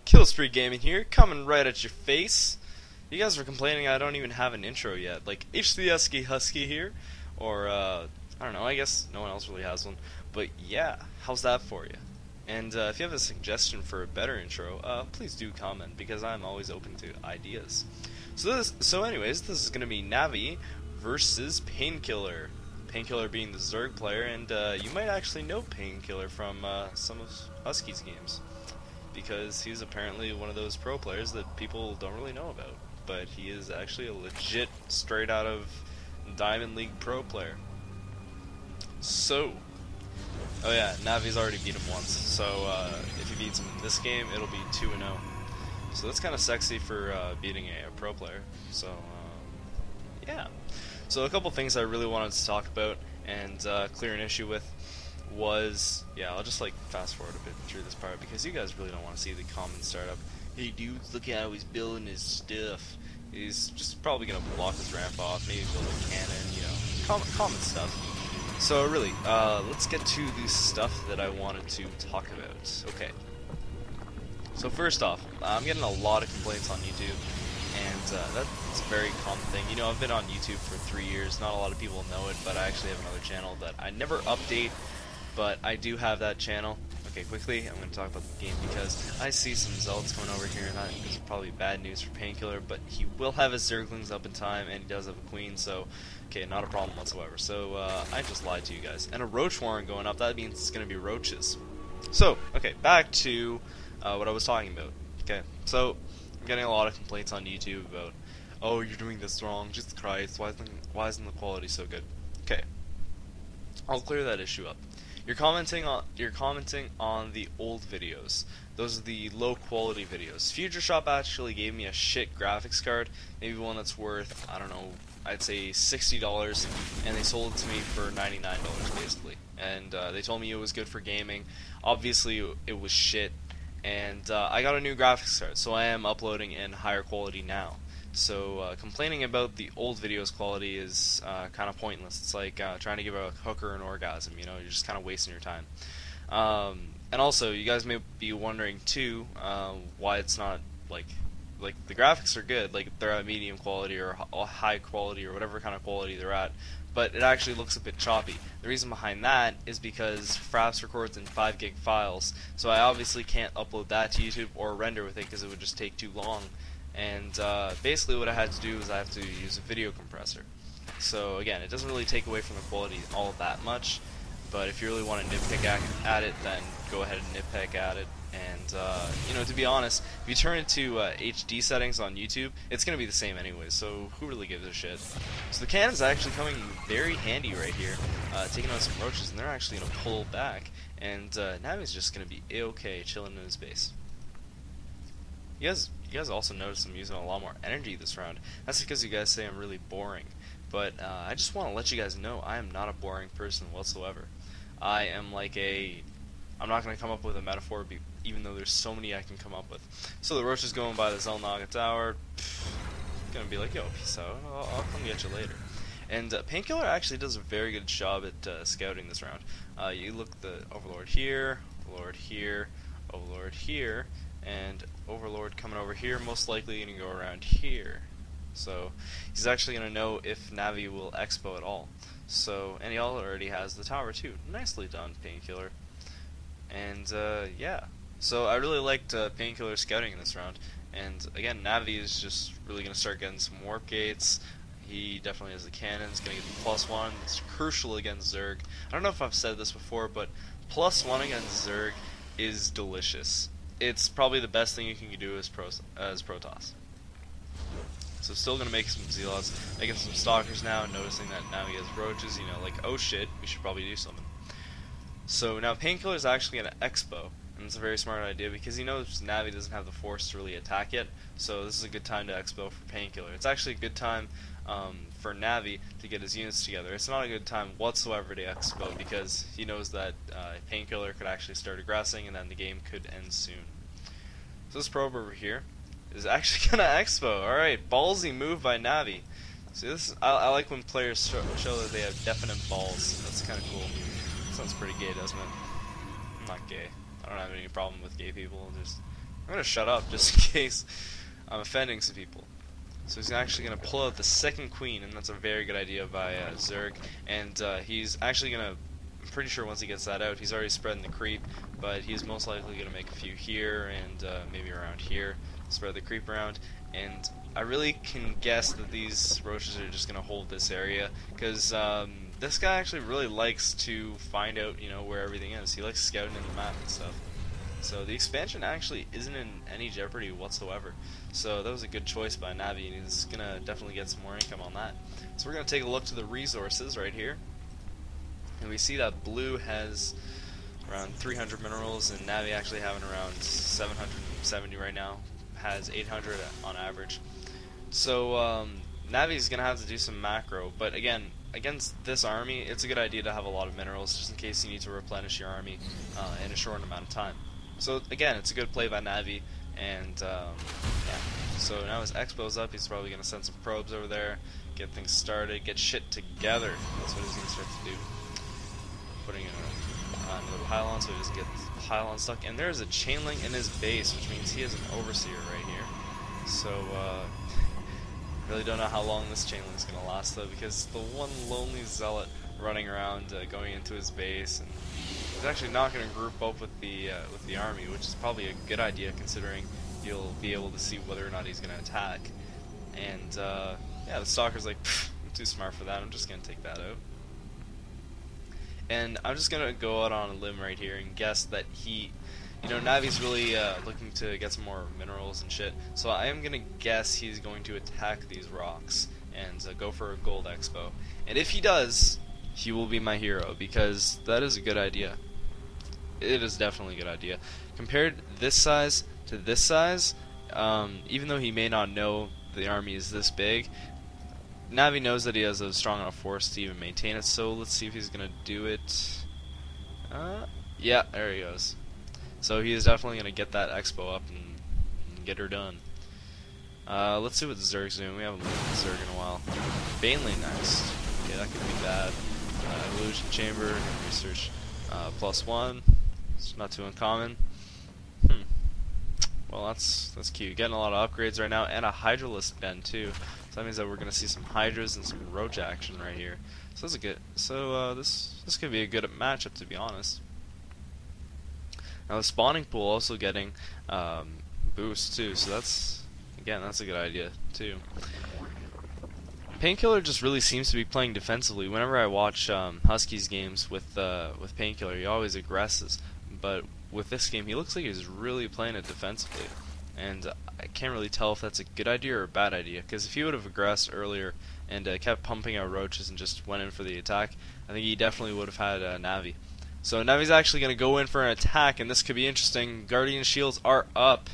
Killstreak Gaming here, coming right at your face. You guys were complaining I don't even have an intro yet, like HCSky Husky here, or I don't know, I guess no one else really has one, but yeah, how's that for you? And if you have a suggestion for a better intro, please do comment, because I'm always open to ideas. So anyways, this is going to be Navi versus Painkiller. Painkiller being the Zerg player, and you might actually know Painkiller from some of Husky's games, because he's apparently one of those pro players that people don't really know about, but he is actually a legit, straight out of Diamond League pro player. So, oh yeah, Navi's already beat him once, so if he beats him in this game, it'll be 2-0. So that's kind of sexy for beating a pro player. So, yeah. So a couple things I really wanted to talk about and clear an issue with was, yeah, I'll just like fast forward a bit through this part because you guys really don't want to see the common startup. Hey dudes, look at how he's building his stuff. He's just probably gonna block his ramp off, maybe build a cannon, you know, common stuff. So really, let's get to the stuff that I wanted to talk about. Okay. So first off, I'm getting a lot of complaints on YouTube, and that's a very common thing. You know, I've been on YouTube for 3 years. Not a lot of people know it, but I actually have another channel that I never update. But I do have that channel. Okay, quickly, I'm going to talk about the game because I see some zealots coming over here, and that is probably bad news for Painkiller, but he will have his zerglings up in time, and he does have a queen, so, okay, not a problem whatsoever. So, I just lied to you guys. And a roach warren going up, that means it's going to be roaches. So, okay, back to what I was talking about. Okay, so, I'm getting a lot of complaints on YouTube about, oh, you're doing this wrong, Jesus Christ, why isn't the quality so good? Okay, I'll clear that issue up. You're commenting on the old videos. Those are the low quality videos. Future Shop actually gave me a shit graphics card, maybe one that's worth, I don't know, I'd say $60, and they sold it to me for $99 basically. And they told me it was good for gaming. Obviously it was shit, and I got a new graphics card, so I am uploading in higher quality now. So complaining about the old videos quality is kind of pointless. It's like trying to give a hooker an orgasm, you know, you're just kind of wasting your time. And also, you guys may be wondering too why it's not like the graphics are good, like they're at medium quality or high quality or whatever kind of quality they're at, but it actually looks a bit choppy. The reason behind that is because Fraps records in 5 gig files, so I obviously can't upload that to YouTube or render with it because it would just take too long. And basically what I had to do is I have to use a video compressor. So again, it doesn't really take away from the quality all that much, but if you really want to nitpick at it, then go ahead and nitpick at it. And you know, to be honest, if you turn it to HD settings on YouTube, it's going to be the same anyways, so who really gives a shit? So the cannon's actually coming very handy right here, taking out some roaches, and they're actually going to pull back, and Navi's just going to be A-okay, chilling in his base. You guys also notice I'm using a lot more energy this round. That's because you guys say I'm really boring. But I just want to let you guys know I am not a boring person whatsoever. I am like I'm not going to come up with a metaphor, even though there's so many I can come up with. So the roach is going by the Zelnaga Tower. Going to be like, yo, peace out. I'll come get you later. And Painkiller actually does a very good job at scouting this round. You look the Overlord here, Overlord here, Overlord here, and Overlord coming over here, most likely going to go around here. So he's actually going to know if Navi will expo at all. So, and he already has the tower too. Nicely done, Painkiller. And yeah, so I really liked Painkiller scouting in this round. And again, Navi is just really going to start getting some warp gates. He definitely has the cannons, going to get the +1. It's crucial against Zerg. I don't know if I've said this before, but +1 against Zerg is delicious. It's probably the best thing you can do as Protoss. So still going to make some Zealots, making some Stalkers now, and noticing that now he has Roaches, you know, like, oh shit, we should probably do something. So now Painkiller is actually going to expo, and it's a very smart idea because he knows Navi doesn't have the force to really attack yet, so this is a good time to expo for Painkiller. It's actually a good time for Navi to get his units together. It's not a good time whatsoever to expo because he knows that Painkiller could actually start aggressing and then the game could end soon. So this probe over here is actually gonna expo. Alright, ballsy move by Navi. See, this I like when players show that they have definite balls. That's kind of cool. Sounds pretty gay, doesn't it? I'm not gay. I don't have any problem with gay people. Just I'm gonna shut up just in case I'm offending some people. So he's actually going to pull out the second queen, and that's a very good idea by Zerg. And he's actually going to, I'm pretty sure once he gets that out, he's already spreading the creep, but he's most likely going to make a few here and maybe around here, spread the creep around. And I really can guess that these roaches are just going to hold this area, because this guy actually really likes to find out, you know, where everything is. He likes scouting in the map and stuff. So the expansion actually isn't in any jeopardy whatsoever. So that was a good choice by Navi, and he's going to definitely get some more income on that. So we're going to take a look to the resources right here. And we see that blue has around 300 minerals, and Navi actually having around 770 right now. Has 800 on average. So Navi's going to have to do some macro, but again, against this army, it's a good idea to have a lot of minerals, just in case you need to replenish your army in a short amount of time. So again, it's a good play by Navi, and yeah. So now his expo's up, he's probably going to send some probes over there, get things started, get shit together. That's what he's going to start to do. Putting another pylon so he doesn't get the pylon stuck. And there's a chain link in his base, which means he has an overseer right here. So really don't know how long this chain link is going to last though, because the one lonely zealot running around going into his base, and he's actually not going to group up with the army, which is probably a good idea considering you'll be able to see whether or not he's going to attack. And yeah, the stalker's like, I'm too smart for that, I'm just going to take that out. And I'm just going to go out on a limb right here and guess that he, you know, Navi's really looking to get some more minerals and shit, so I am going to guess he's going to attack these rocks and go for a gold expo. And if he does, he will be my hero, because that is a good idea. It is definitely a good idea. Compared this size to this size, even though he may not know the army is this big, Navi knows that he has a strong enough force to even maintain it, so let's see if he's going to do it. Yeah, there he goes. So he is definitely going to get that expo up and get her done. Let's see what the Zerg's doing. We haven't looked at the Zerg in a while. Bainley next. Okay, that could be bad. Evolution Chamber, research +1. It's not too uncommon. Well, that's cute. Getting a lot of upgrades right now, and a Hydralisk den too. So that means that we're going to see some Hydras and some Roach action right here. So that's a good. So this could be a good matchup, to be honest. Now the spawning pool also getting boosts too. So that's a good idea too. Painkiller just really seems to be playing defensively. Whenever I watch Huskies games with Painkiller, he always aggresses. But with this game, he looks like he's really playing it defensively, and I can't really tell if that's a good idea or a bad idea, because if he would have aggressed earlier and kept pumping out roaches and just went in for the attack, I think he definitely would have had Navi. So Navi's actually going to go in for an attack, and this could be interesting. Guardian shields are up.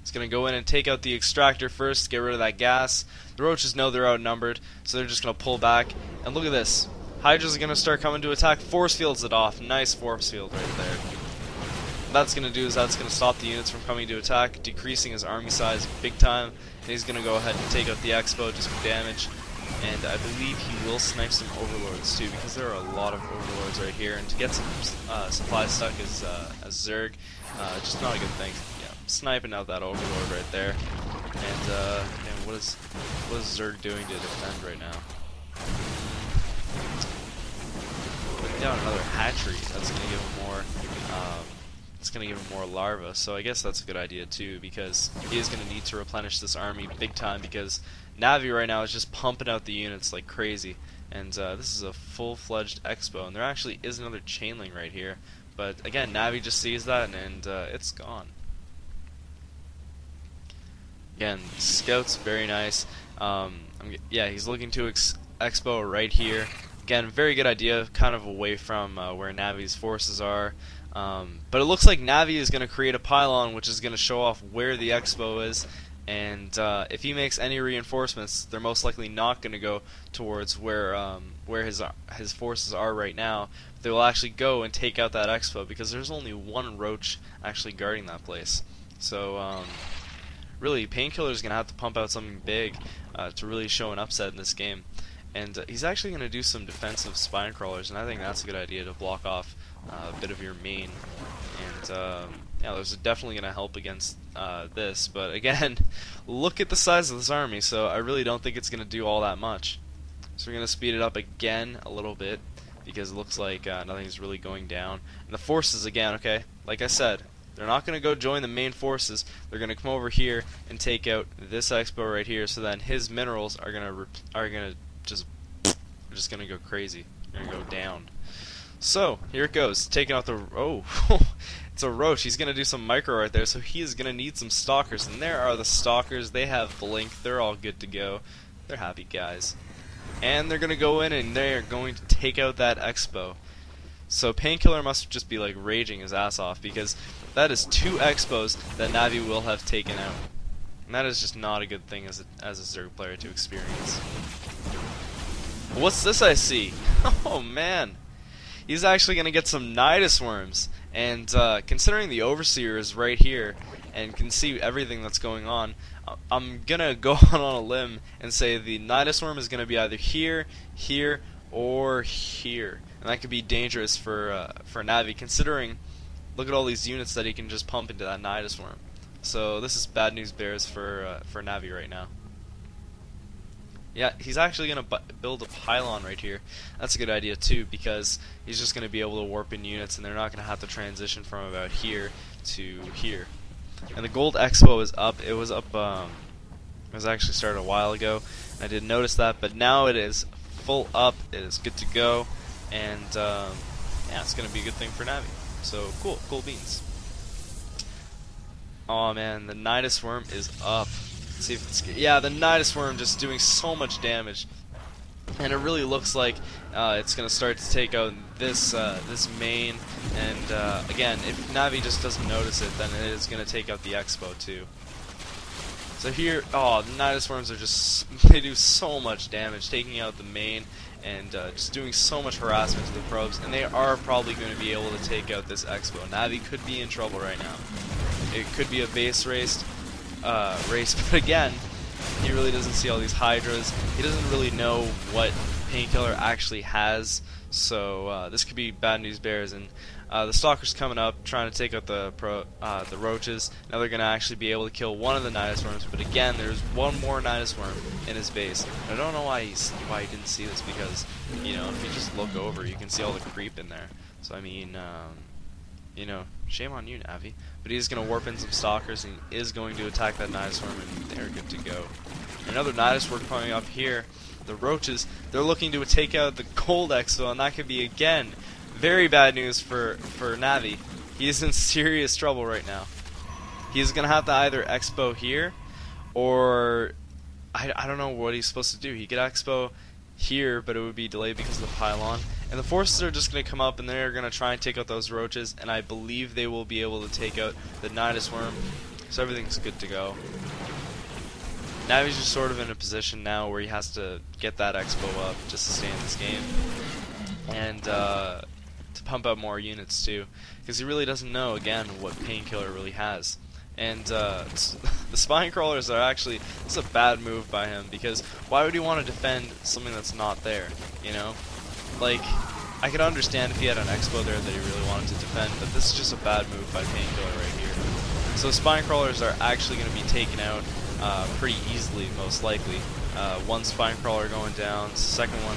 He's going to go in and take out the extractor first, get rid of that gas. The roaches know they're outnumbered, so they're just going to pull back. And look at this. Hydras are going to start coming to attack. Force fields it off. Nice force field right there. What that's going to do is that's going to stop the units from coming to attack, decreasing his army size big time. And he's going to go ahead and take out the expo, just for damage. And I believe he will snipe some overlords too, because there are a lot of overlords right here. And to get some supplies stuck as Zerg, just not a good thing. Yeah, sniping out that overlord right there. And man, what is Zerg doing to defend right now? Putting down another hatchery. That's going to give him more. It's going to give him more larvae, so I guess that's a good idea too, because he is going to need to replenish this army big time, because Navi right now is just pumping out the units like crazy, and this is a full-fledged expo, and there actually is another chain link right here, but again, Navi just sees that, and it's gone. Again, scouts, very nice. Yeah, he's looking to expo right here. Again, very good idea, kind of away from where Navi's forces are. But it looks like Navi is going to create a pylon which is going to show off where the expo is, and if he makes any reinforcements, they're most likely not going to go towards where his forces are right now. They will actually go and take out that expo, because there's only one roach actually guarding that place. So really, Painkiller is going to have to pump out something big to really show an upset in this game. And he's actually going to do some defensive spine crawlers, and I think that's a good idea to block off a bit of your main. And yeah, those are definitely going to help against this. But again, look at the size of this army, so I really don't think it's going to do all that much. So we're going to speed it up again a little bit, because it looks like nothing's really going down. And the forces, again, okay, like I said, they're not going to go join the main forces. They're going to come over here and take out this expo right here, so then his minerals are going to just going to go crazy. They're going to go down. So, here it goes. Taking out the... Oh, it's a roach. He's going to do some micro right there, so he is going to need some stalkers. And there are the stalkers. They have blink. They're all good to go. They're happy guys. And they're going to go in and they're going to take out that expo. So Painkiller must just be like raging his ass off, because that is 2 expos that Navi will have taken out. And that is just not a good thing as a Zerg player to experience. What's this I see? Oh man. He's actually going to get some Nidus worms, and considering the Overseer is right here and can see everything that's going on, I'm going to go on a limb and say the Nidus worm is going to be either here, here, or here. And that could be dangerous for Navi, considering, look at all these units that he can just pump into that Nidus worm. So this is bad news bears for Navi right now. Yeah, he's actually going to build a pylon right here. That's a good idea too, because he's just going to be able to warp in units, and they're not going to have to transition from about here to here. And the gold expo is up. It was up. It was actually started a while ago. I didn't notice that, but now it is full up. It is good to go, and yeah, it's going to be a good thing for Navi. So cool beans. Oh man, the Nidus worm is up. Let's see if it's, yeah, the Nidus worm just doing so much damage, and it really looks like it's going to start to take out this this main. And again, if Navi just doesn't notice it, then it is going to take out the expo too. So here, oh, the Nidus worms are just, they do so much damage, taking out the main and just doing so much harassment to the probes, and they are probably going to be able to take out this expo. Navi could be in trouble right now. It could be a base race, but again, he really doesn't see all these hydras. He doesn't really know what Painkiller actually has, so this could be bad news bears. And the stalker's coming up, trying to take out the roaches. Now they're going to actually be able to kill one of the Nidus worms, but again, there's one more Nidus worm in his base. I don't know why he didn't see this, because, you know, if you just look over, you can see all the creep in there. So I mean, you know, shame on you, Navi. But he's going to warp in some stalkers, and he is going to attack that Nidus worm, and they're good to go. Another Nidus worm coming up here. The roaches, they're looking to take out the gold exo, and that could be, again, very bad news for Navi. He is in serious trouble right now. He's going to have to either expo here, or I don't know what he's supposed to do. He could expo here, but it would be delayed because of the pylon. And the forces are just going to come up, and they're going to try and take out those roaches, and I believe they will be able to take out the Nidus worm. So everything's good to go. Navi's just sort of in a position now where he has to get that expo up just to stay in this game, and to pump out more units too, because he really doesn't know, again, what Painkiller really has. And the spine crawlers are actually, this is a bad move by him, because why would he want to defend something that's not there, you know? Like, I could understand if he had an expo there that he really wanted to defend, but this is just a bad move by Painkiller right here. So spine crawlers are actually going to be taken out pretty easily, most likely. One spine crawler going down, second one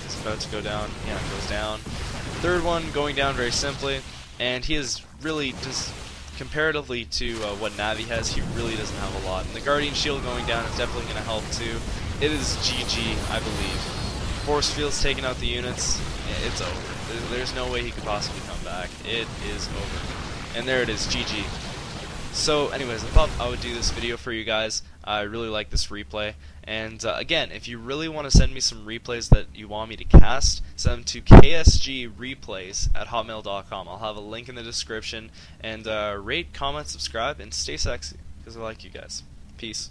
is about to go down, yeah, it goes down. Third one going down very simply, and he is really just, comparatively to what Navi has, he really doesn't have a lot. And the Guardian Shield going down is definitely going to help too. It is GG, I believe. Force Field's taking out the units. Yeah, it's over. There's no way he could possibly come back. It is over. And there it is, GG. So anyways, I thought I would do this video for you guys. I really like this replay. And again, if you really want to send me some replays that you want me to cast, send them to ksgreplays@hotmail.com. I'll have a link in the description. And rate, comment, subscribe, and stay sexy, because I like you guys. Peace.